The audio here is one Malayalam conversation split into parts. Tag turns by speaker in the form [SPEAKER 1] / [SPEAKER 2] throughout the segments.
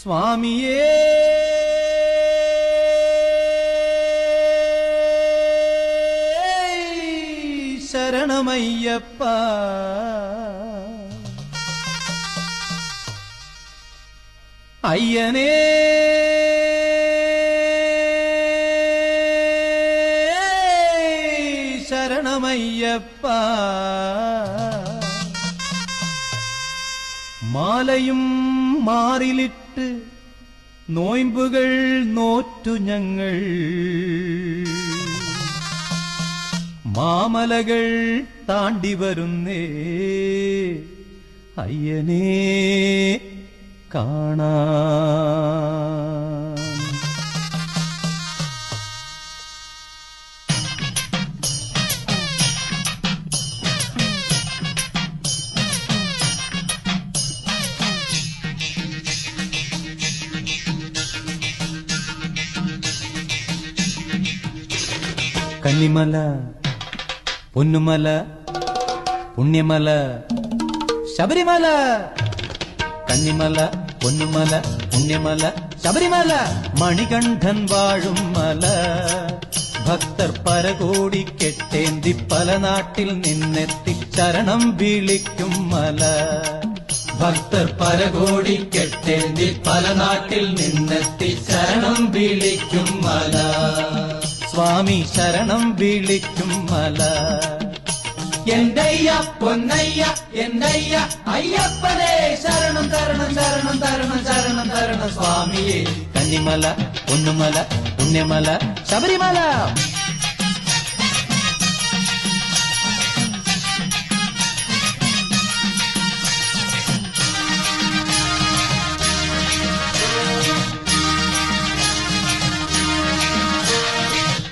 [SPEAKER 1] സ്വാമിയേ ശരണമയ്യപ്പ അയ്യനേ ശരണമയ്യപ്പ മാലയും മാറിലിട്ട് നോയമ്പുകൾ നോറ്റു ഞങ്ങൾ മാമലകൾ താണ്ടി വരുന്നേ അയ്യനേ കാണാൻ. കന്നിമല പൊന്നുമല പുണ്യമല ശബരിമല. കന്നിമല പൊന്നുമല പുണ്യമല ശബരിമല മണികണ്ഠൻ വാഴും മല. ഭക്തർ പരകോടി കെട്ടേന്തി പല നാട്ടിൽ നിന്നെത്തി ശരണം വിളിക്കും മല. ഭക്തർ പരകോടി കെട്ടേന്തി പല നാട്ടിൽ നിന്നെത്തി ശരണം വിളിക്കും മല. സ്വാമി ശരണം വിളിക്കും മല. എന്റയ്യ പൊന്നയ്യ എന്റയ്യ അയ്യപ്പനേ ശരണം തരണം ശരണം തരണം ശരണം തരണം സ്വാമിയേ. കന്നിമല പൊന്നുമല പുണ്യമല ശബരിമല.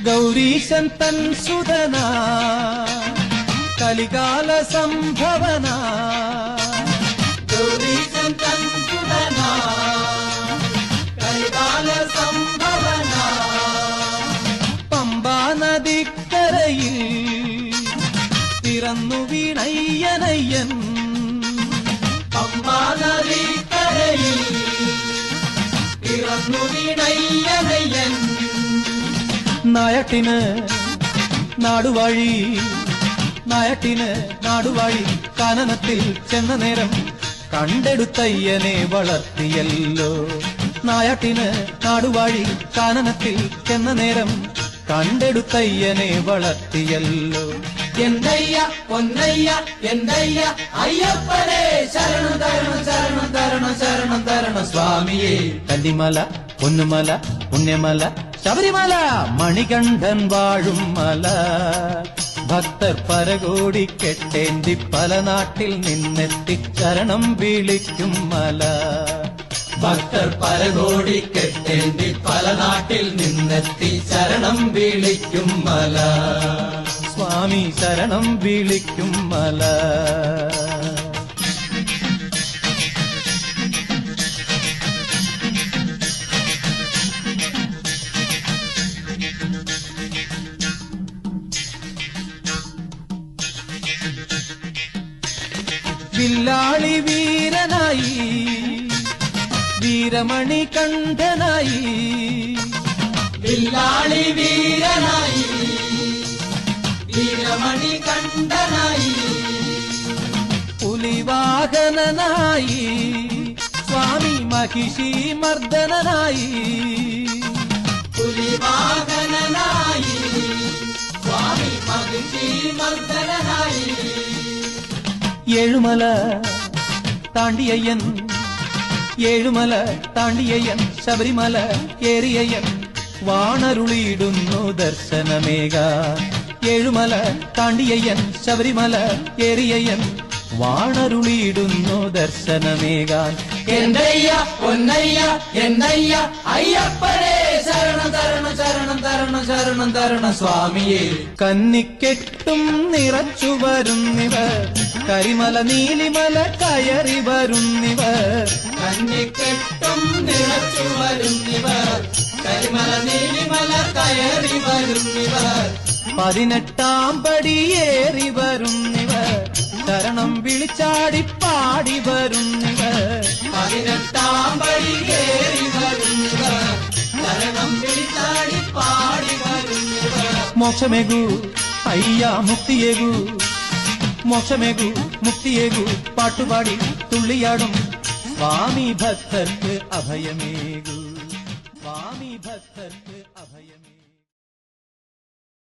[SPEAKER 1] ഗൗരീശൻ തൻ സുതന കലികാല സംഭവന. ഗൗരീശൻ തൻ സുതന കലികാല സംഭവന. പമ്പാ നദിക്കരയിൽ പിറന്നു വീണയ്യനയ്യൻ. പമ്പാ നദിക്കരയിൽ പിറന്നു വീണയ്യനയ്യൻ. നായട്ടിന് നാടുവാഴി നായട്ടിന് നാടുവാഴി കാനനത്തിൽ ചെന്ന നേരം കണ്ടെടുത്തയ്യനെ വളർത്തിയല്ലോ. നായട്ടിന് നാടുവാഴി കാനനത്തിൽ ചെന്ന നേരം കണ്ടെടുത്തയ്യനെ വളർത്തിയല്ലോ. എന്റയ്യ പൊന്നയ്യ എന്റയ്യ അയ്യപ്പനേ ശരണം തരണം ശരണം തരണം ശരണം തരണം സ്വാമിയേ. കന്നിമല പൊന്നുമല പുണ്യമല ശബരിമല മണികണ്ഠൻ വാഴും മല. ഭക്തർ പരകോടി കെട്ടേന്തി പല നാട്ടിൽ നിന്നെത്തി ശരണം വിളിക്കും മല. ഭക്തർ പരകോടി കെട്ടേന്തി പല നാട്ടിൽ നിന്നെത്തി ശരണം വിളിക്കും മല. സ്വാമി ശരണം വിളിക്കും മല. വില്ലാളി വീരനായി വീരമണി കണ്ഠനായി. വില്ലാളി വീരനായി വീരമണി കണ്ഠനായി. പുലിവാഹനനായി സ്വാമി മഹിഷി മർദ്ദനായി. പുലിവാഹനനായി സ്വാമി മഹിഷി മർദ്ദനായി. ഏഴുമല താണ്ടിയയ്യൻ ഏഴുമല താണ്ടിയയ്യൻ ശബരിമല ഏറിയയ്യൻ വാണരുളിയിടുന്നു ദർശനമേക. ഏഴുമല താണ്ടിയയ്യൻ ശബരിമല ഏറിയയ്യൻ വാണരുളിയിടുന്നു ദർശനമേകാൻ. എന്റയ്യ പൊന്നയ്യ എന്നയ്യ അയ്യപ്പനേ ശരണം തരണം ശരണം തരണം ശരണം തരണം സ്വാമിയേ. കന്നിക്കെട്ടും നിറച്ചു വരുന്നിവർ കരിമല നീലിമല കയറി വരുന്നിവർ. കന്നിക്കെട്ടും നിറച്ചു വരുന്നിവർ കരിമല നീലിമല കയറി വരുന്നിവർ. 18 പടിയേറി വരുന്നിവർ ശരണം വിളിച്ചാടി പാടി വരുന്നിവർ. 18 പടിയേറി മോക്ഷമേകൂ അയ്യാ മുക്തിയേകൂ മോക്ഷമേകൂ മുക്തിയേകൂ പാട്ടുപാടി തുള്ളിയാടും സ്വാമി ഭക്തർക്ക് അഭയമേകൂ സ്വാമി ഭക്തർക്ക് അഭയമേ